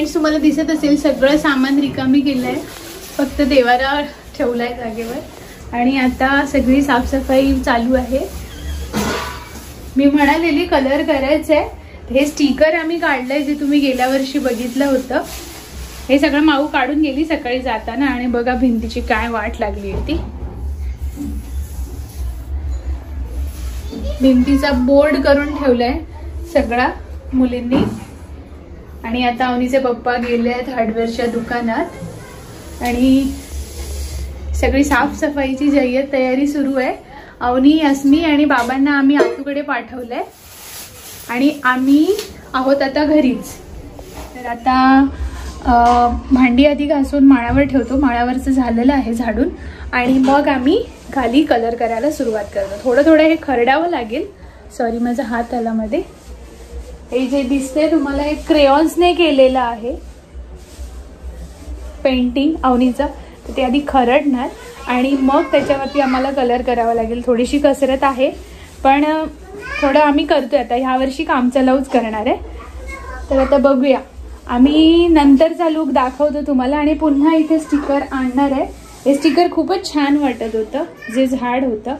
Friends तुम्हाला दिसत असेल सगळं सामान रिकामी केलंय, फक्त देवारा ठेवलाय जागेवर आणि आता सगळी साफसफाई चालू आहे। मी म्हणालेली कलर करायचंय, हे स्टिकर आम्ही काढलंय जे तुम्ही गेल्या वर्षी बघितलं होतं। हे सगळं माऊ काढून गेली सकाळी जाताना आणि बघा भिंतीची काय वाट लागली आहे ती। भिंतीचा बोर्ड करून ठेवलाय सगळा मुलींनी आणि आता अवनीचे पप्पा गेले आहेत हार्डवेअरच्या दुकानात आणि सगळी साफसफाईची जय्यत तयारी सुरू आहे। अवनी, अस्मी आणि बाबांना आम्ही आतूकडे पाठवलंय आणि आम्ही आहोत आता घरीच। तर आता भांडी आधी घासून माळावर ठेवतो, माळावरचं झालेलं आहे झाडून आणि मग आम्ही खाली कलर करायला सुरुवात करतो। थोडं थोडं हे खरडावं लागेल। सॉरी माझा हात आला मध्ये। हे जे दिसते तुम्हाला हे क्रेयॉन्सने केलेलं आहे पेंटिंग अवनीचं, तर ते आधी खरडणार आणि मग त्याच्यावरती आम्हाला कलर करावा लागेल। थोडीशी कसरत आहे पण थोडं आम्ही करतोय आता, ह्या वर्षी काम चालवूच करणार आहे। तर आता बघूया, आम्ही नंतरचा लुक दाखवतो तुम्हाला आणि पुन्हा इथे स्टिकर आणणार आहे। हे स्टिकर खूपच छान वाटत होतं, जे झाड होतं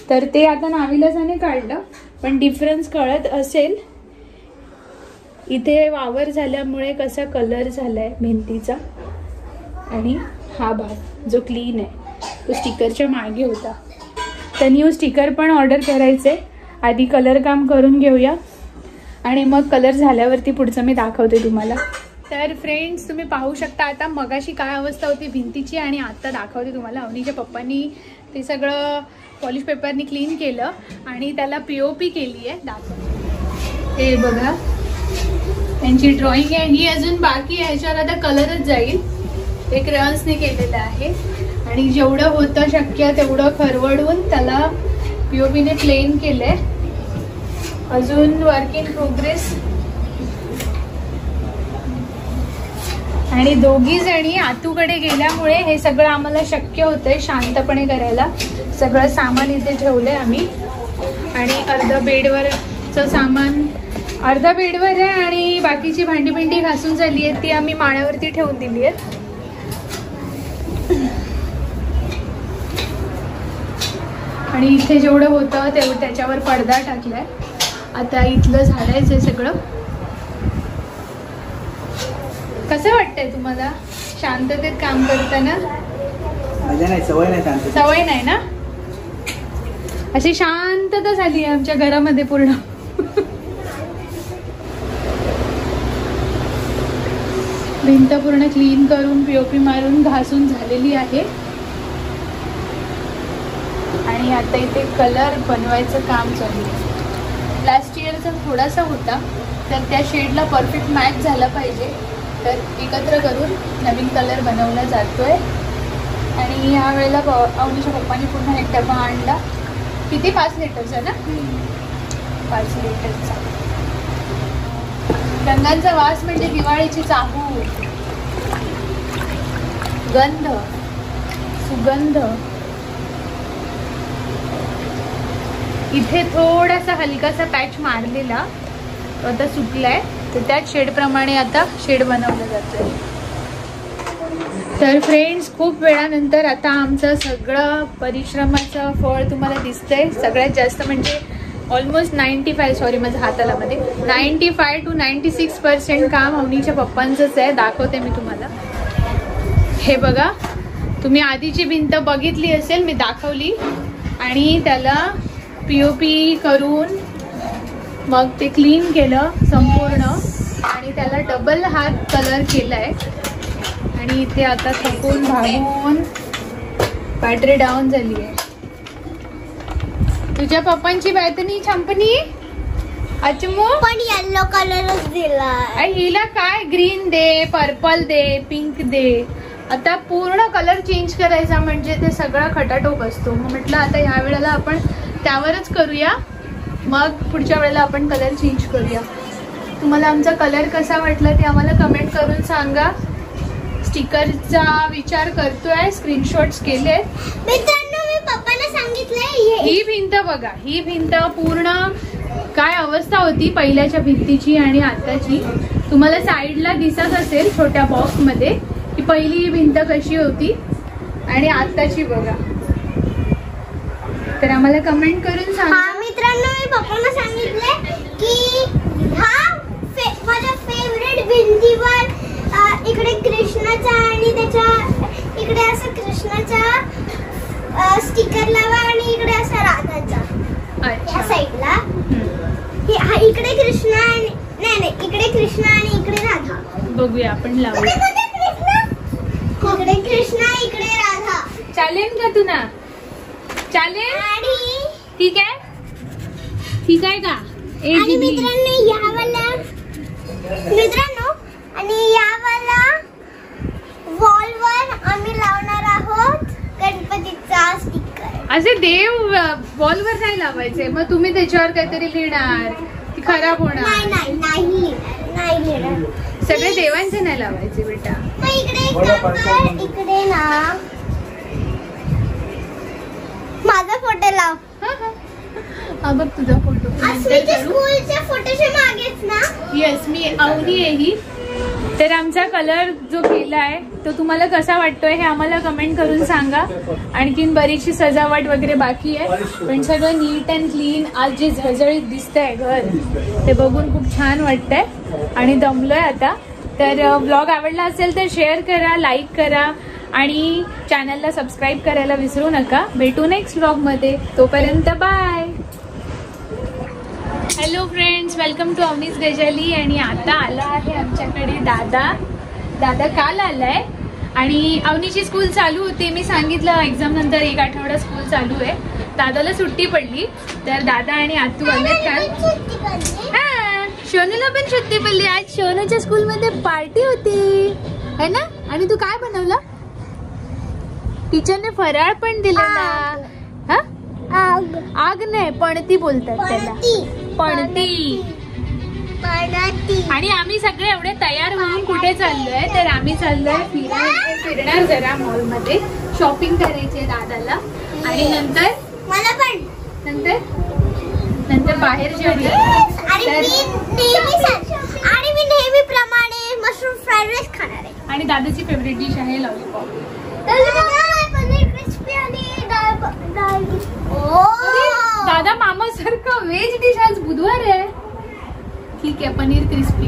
तर ते आता नाविलाजाने काढलं, पण डिफरन्स कळत असेल इथे वावर झाल्यामुळे कसा कलर झालाय भिंतीचा आणि हा भाग जो क्लीन आहे तो स्टिकरच्या मागे होता। तर न्यू स्टिकर पण ऑर्डर करायचे, आधी कलर काम करून घेऊया आणि मग कलर झाल्यावरती पुढचं मी दाखवते तुम्हाला। तर फ्रेंड्स तुम्ही पाहू शकता आता मगाशी काय अवस्था होती भिंतीची आणि आता दाखवते तुम्हाला। अवनीच्या पप्पांनी ते सगळं पॉलिश पेपरनी क्लीन केलं आणि त्याला पीओपी केली आहे। दाखवते, हे बघा त्यांची ड्रॉइंग आहे ही अजून बाकी आहे, ह्याच्यावर आता कलरच जाईल। ते क्रेयॉन्सने केलेलं आहे आणि जेवढं होतं शक्य तेवढं खरवडून त्याला पीओपीने प्लेन केलंय। अजून वर्क इन प्रोग्रेस आणि दोघी जणी आतूकडे गेल्यामुळे हे सगळं आम्हाला शक्य होतंय शांतपणे करायला। सगळं सामान इथे ठेवलंय आम्ही आणि अर्धा बेडवरचं सामान अर्धा बेडवर आहे आणि बाकीची भांडी बिंडी घासून झाली आहे ती आम्ही माळ्यावरती ठेवून दिली आहे। आणि इथे जेवढं होतं तेवढं त्याच्यावर पडदा टाकलाय। आता इथलं झाडायचंय सगळं। कसं वाटतंय तुम्हाला शांततेत काम करताना? मजा नाही, सवय नाही शांत, सवय नाही ना? अशी शांतता झाली आहे आमच्या घरामध्ये पूर्ण। भिंत पूर्ण क्लीन करून पीओपी मारून घासून झालेली आहे आणि आता इथे कलर बनवायचं काम चालू आहे। लास्ट इयरचा थोडासा होता तर त्या शेडला परफेक्ट मॅच झाला पाहिजे, तर एकत्र करून नवीन कलर बनवला जातोय आणि ह्या वेळेला अवनीच्या पप्पांनी पुन्हा एक डबा आणला। किती 5 लिटरचा ना? 5 लिटरचा। रंगांचा वास म्हणजे दिवाळीची चाहूल, गंध, सुगंध। इथे थोडासा हलकासा पॅच मारलेला तो आता सुकलाय, तर त्याच शेड प्रमाणे आता शेड बनवलं जातोय। तर फ्रेंड्स खूप वेळानंतर आता आमचं सगळं परिश्रमाचं फळ तुम्हाला दिसतंय। सगळ्यात जास्त म्हणजे ऑलमोस्ट 95 सॉरी माझ्या हाताला मध्ये 95 to 96% काम अवनीच्या पप्पांचंच आहे। दाखवते मी तुम्हाला, हे बघा तुम्ही आधीची भिंत बघितली असेल, मी दाखवली आणि त्याला पीओपी करून मग ते क्लीन केलं संपूर्ण आणि त्याला डबल हात कलर केलाय आणि इथे आता थकून भागून बॅटरी डाऊन झाली आहे। तुझ्या पप्पांची बॅटरी छंपनी अचमू पण येलो कलरच दिला। हिला काय ग्रीन दे, पर्पल दे, पिंक दे। आता पूर्ण कलर चेंज करायचा म्हणजे ते सगळा खटाटोप असतो। मग म्हटलं आता ह्या वेळेला आपण त्यावरच करूया, मग पुढच्या वेळेला आपण कलर चेंज करूया। तुम्हाला आमचा कलर कसा वाटला ते आम्हाला कमेंट करून सांगा। स्टिकरचा विचार करतोय, स्क्रीनशॉट्स केले मित्रांनो। मी पप्पांना सांगितलंय ही भिंत बघा, ही भिंत पूर्ण काय अवस्था होती पहिल्याच्या भिंतीची आणि आताची, तुम्हाला साईडला दिसत असेल छोट्या बॉक्स मध्ये की पहिली ही भिंत कशी होती आणि आताची बघा. तर आम्हाला कमेंट करून सांगा. मित्रांनो, मी पप्पांना सांगितले की माझ्या फेवरेट भिंतीवर इकडे कृष्णाचा आणि त्याच्या इकडे असं कृष्णाचा स्टिकर लावा आणि इकडे असं राधाचा. या साईडला इकडे कृष्णा आणि नाही इकडे कृष्णा आणि इकडे राधा. बघूया आपण लावू. इकडे कृष्णा इकडे राधा. चालेल का तुला? चालेल. आणि ठीक आहे. ठीक आहे का? आणि मित्रांनो आणि यावाला वॉलवर आम्ही लावणार आहोत गणपतीचा स्टिकर. असे देव वॉलवर नाही लावायचे, मग तुम्ही त्याच्यावर काहीतरी लिहिणार, ती खराब होणार. नाही लिहिणार. सगळे देवांचे नाही लावायचे बेटा. मग इकडे इकडे ना माझा फोटो लाव. हा बघ तुझा फोटो. स्कूलच्या फोटोच्या मागेच ना. येस, मी अवनी आहे ही. तर आमचा कलर जो केलाय तो तुम्हाला कसा वाटतोय हे आम्हाला कमेंट करून सांगा. आणखीन बरीचशी सजावट वगैरे बाकी आहे, पण सगळं नीट अँड क्लीन. आज जे झळझळीत दिसतंय घर ते बघून खूप छान वाटतंय आणि दमलोय आता. तर ब्लॉग आवडला असेल तर शेअर करा, लाईक करा आणि चॅनलला सबस्क्राईब करायला विसरू नका. भेटू नेक्स्ट ब्लॉगमध्ये. तोपर्यंत bye. Hello friends, welcome to Avani's Gajali. आणि आता आला आहे आमच्याकडे दादा काल आलाय आणि अवनीची स्कूल चालू होती. मी सांगितलं एक्झाम नंतर 1 आठवडा स्कूल चालू आहे. दादाला सुट्टी पडली तर दादा आणि आतू आलेत काल. हा, शोनूला पण सुट्टी पडली. आज शोनूच्या स्कूलमध्ये पार्टी होती है ना. आणि तू काय बनवलं? टीचरने फराळ पण दिला ना. हा, आग नाही पणती बोलतात त्याला. पणती. आणि आम्ही सगळे एवढे तयार होऊन कुठे चाललोय तर आम्ही चाललोय फिरणार जरा मॉल मध्ये. शॉपिंग करायची दादाला आणि नंतर मला पण नंतर बाहेर जेवूया. आणि मी नेहमीप्रमाणे मशरूम फ्राईड राईस खाणार आहे. आणि दादाची फेवरेट डिश आहे लॉलीपॉप. पनीर क्रिस्पी आणि दादा मामा सारखं व्हेज डिश. आज बुधवार आहे. ठीक आहे, पनीर क्रिस्पी.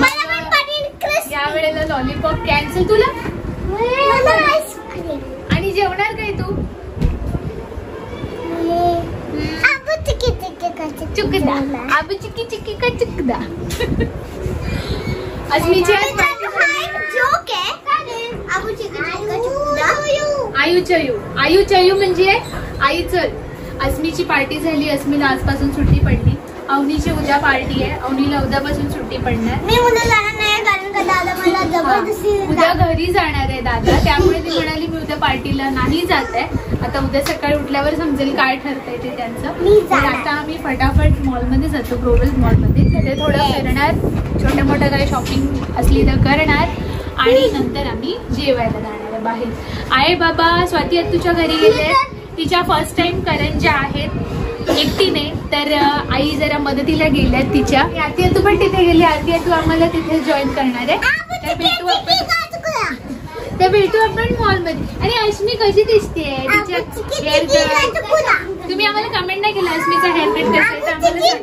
मला पण पनीर क्रिस्पी. या वेळेला लॉलीपॉप कॅन्सल. तुला आणि जेवणार काय तू? चुकदा. आबू चिक्की चिक्की का चुकदा. अस्मीची आज जोक आहे. आबू चिक्की चिक्की का चुकदा. आयु चयू म्हणजे आई चल. अस्मीची पार्टी झाली. अस्मीला आजपासून सुट्टी पडली. अवनीची उद्या पार्टी आहे. अवनीला उद्यापासून सुट्टी पडणार. मी उद्या जाणार नाही कारण का दादा मला जबरदस्ती. उद्या घरी जाणार आहे दादा, त्यामुळे ती म्हणाली मी उद्या पार्टीला नाही जात आहे. आता उद्या सकाळी उठल्यावर समजेल काय ठरतंय ते त्यांचं. आता आम्ही फटाफट मॉलमध्ये जातो, ग्लोबल मॉलमध्ये. तिथे थोडं फिरणार, छोट्या मोठ्या काही शॉपिंग असली तर करणार आणि नंतर आम्ही जेवायला जाणार आहे बाहेर. आहे बाबा स्वाती तुझ्या घरी गेले. तिच्या फर्स्ट टाइम करंज्या आहेत एकटीने, तर आई जरा मदतीला गेल्यात तिच्या. आती तू पण तिथे गेली. आती तू आम्हाला तिथे जॉईन करणार आहे. तर भेटू आपण मॉल मध्ये. आणि अश्मी कशी दिसते तिच्या हेअर कट? तुम्ही आम्हाला कमेंट नाही केलं अश्मीचा हेअर कट कसा आहे तर आम्हाला सांगा.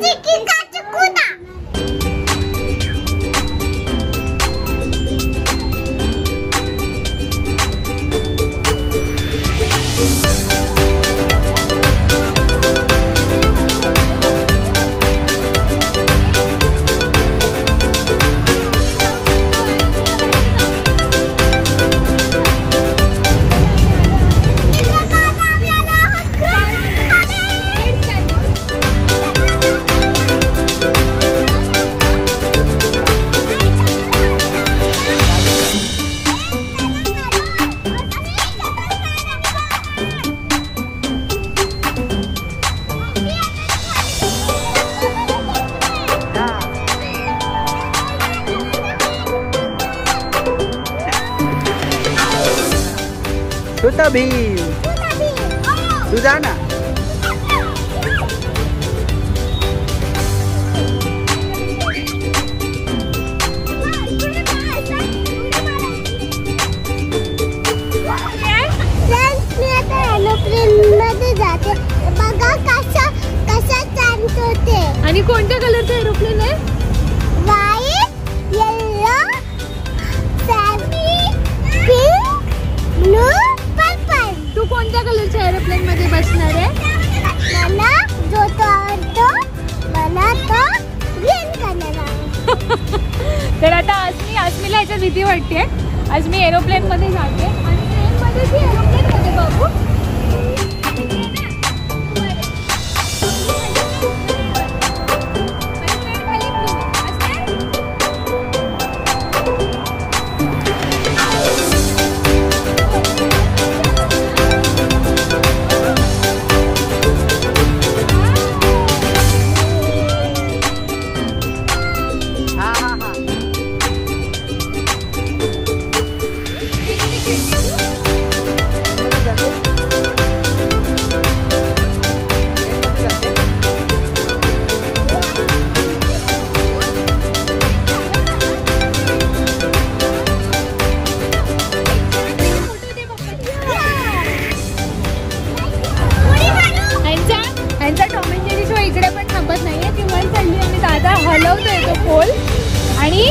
छोटा भीम तू जा ना. आणि कोणत्या कलरचा एरोप्लेन आहे? व्हाईट, येलो, सॅमी, पिंक, ब्लू, पर्पल. तू कोणत्या कलरच्या एरोप्लेन मध्ये बसणार आहे? मला जो तो आवडतो मला तो ग्रीन कलर आहे. तर आता अस्मीला याच्यात भीती वाटते. आज मी एरोप्लेन मध्ये जाते आणि ट्रेन मध्ये की एरोप्लेन मध्ये बाबू? हलवतोय तो पोल आणि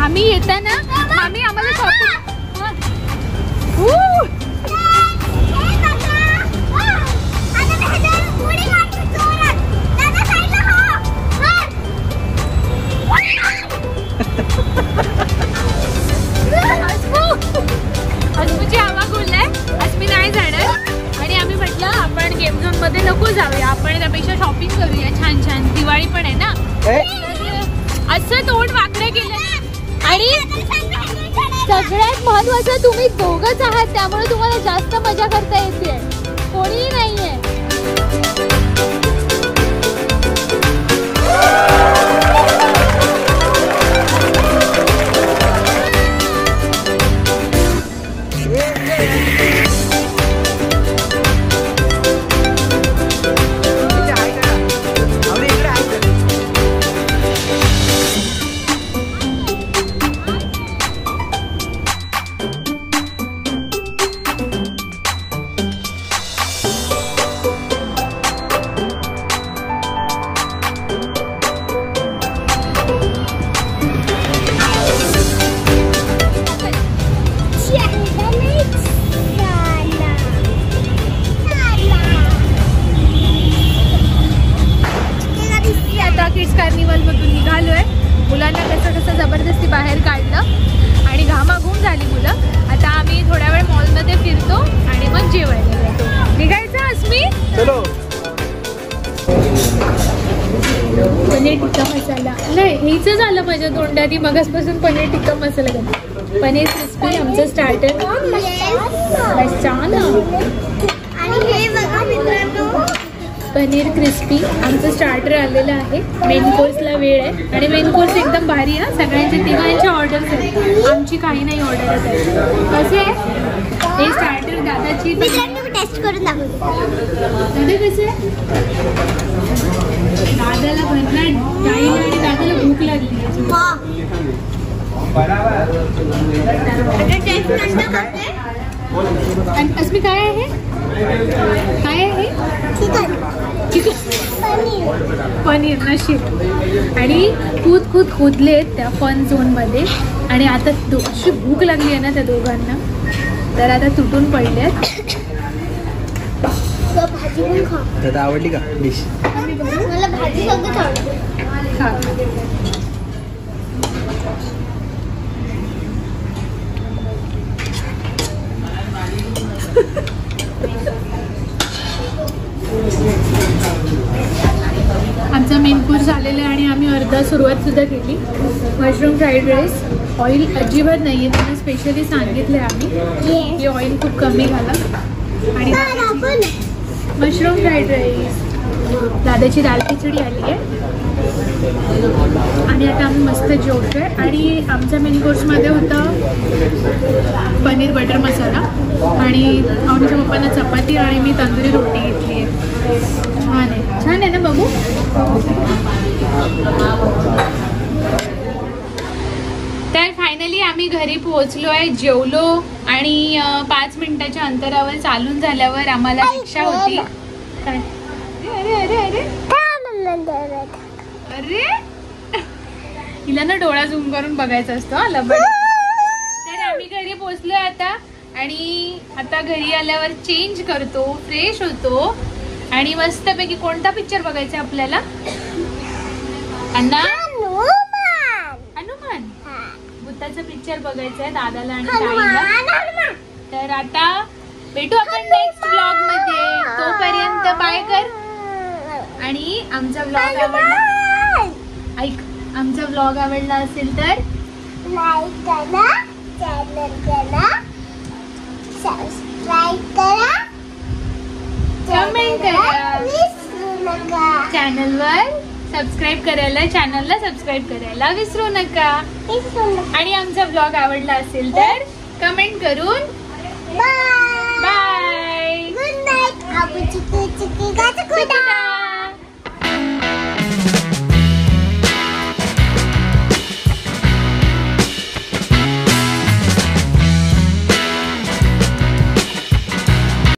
आम्ही येताना आम्ही आम्हाला अस्मीची हवा बोललाय. अस्मी नाही जाणार आणि आम्ही म्हटलं आपण गेम झोन मध्ये नको जाऊया, आपण त्यापेक्षा शॉपिंग करूया. छान छान दिवाळी पण आहे ना. असं तोंड वाकडे केलं आणि सगळ्यात महत्वाचं तुम्ही दोघंच आहात, त्यामुळे तुम्हाला जास्त मजा करता येते. कोणीही नाहीये. कार्निवल मधून निघालोय. मुलांना कसं जबरदस्ती बाहेर काढलं आणि घामाघूम झाली मुलं. आता आम्ही थोड्या वेळ मॉलमध्ये फिरतो आणि मग जेवायला जातो. निघायचं अस्मी? चलो. पनीर टिक्का मसाला नाही हेच झालं पाहिजे तोंडात. मगासपासून पनीर टिक्का मसाला घाल. पनीर क्रिस्पी आमचं स्टार्टर. छान. आणि हे बघा मित्रांनो पनीर क्रिस्पी आमचं स्टार्टर आलेलं आहे. मेन कोर्सला वेळ आहे आणि मेन कोर्स एकदम भारी आहे. सगळ्यांचे तिघांचे ऑर्डर्स आहेत, आमची काही नाही ऑर्डरच आहे. कसे आहे हे स्टार्टर? दादाची टेस्ट करून दाखवते. दादा कसे आहे? दादाला भरणार जाईल आणि दादाला भूक लागली. आणि अस्मी काय आहे? काय आहे? पनीर नशीब. आणि खुदलेत त्या फन झोन मध्ये आणि आता अशी भूक लागली आहे ना त्या दोघांना, तर आता तुटून पडल्यात. भाजी पण खा. दादा आवडली का डिश? मला भाजी सगळं आवडते. खा. आमचा मेन कोर्स झालेला आहे आणि आम्ही अर्धा सुरुवात सुद्धा केली. Mushroom fried rice. ऑइल अजिबात नाही आहे, त्यांना स्पेशली सांगितलं आहे आम्ही की ऑइल खूप कमी घाला. आणि मशरूम फ्राईड राईस. दादाची दाल खिचडी आली आहे आणि आता आम्ही मस्त जेवतोय. आणि आमच्या मेन कोर्समध्ये होतं पनीर बटर मसाला आणि आमच्या पप्पांना चपाती आणि मी तंदुरी रोटी घेतली आहे. छान आहे ना बघू. तर फायनली आम्ही घरी पोहोचलो आहे, जेवलो आणि 5 मिनिटाच्या अंतरावर चालून झाल्यावर आम्हाला रिक्षा होती. अरे हिला ना डोळा झूम करून बघायचा असतो हा लबाड. तर आम्ही घरी पोहोचलोय आता आणि आता घरी आल्यावर चेंज करतो, फ्रेश होतो आणि मस्तपैकी कोणता पिक्चर बघायचा आपल्याला? हनुमान भूताचा पिक्चर बघायचा आहे दादाला आणि ताईला. तर आता भेटू आपण नेक्स्ट व्लॉग मध्ये. तोपर्यंत बाय कर. आणि आमचा व्लॉग आवडला, ऐक, आमचा व्लॉग आवडला असेल तर लाईक करा, चॅनल करा, सबस्क्राईब करा, कमेंट करा. विसरू नका. चॅनलवर सबस्क्राईब करायला, चॅनलला सबस्क्राईब करायला विसरू नका. आणि आमचा व्लॉग आवडला असेल तर कमेंट करून बाय.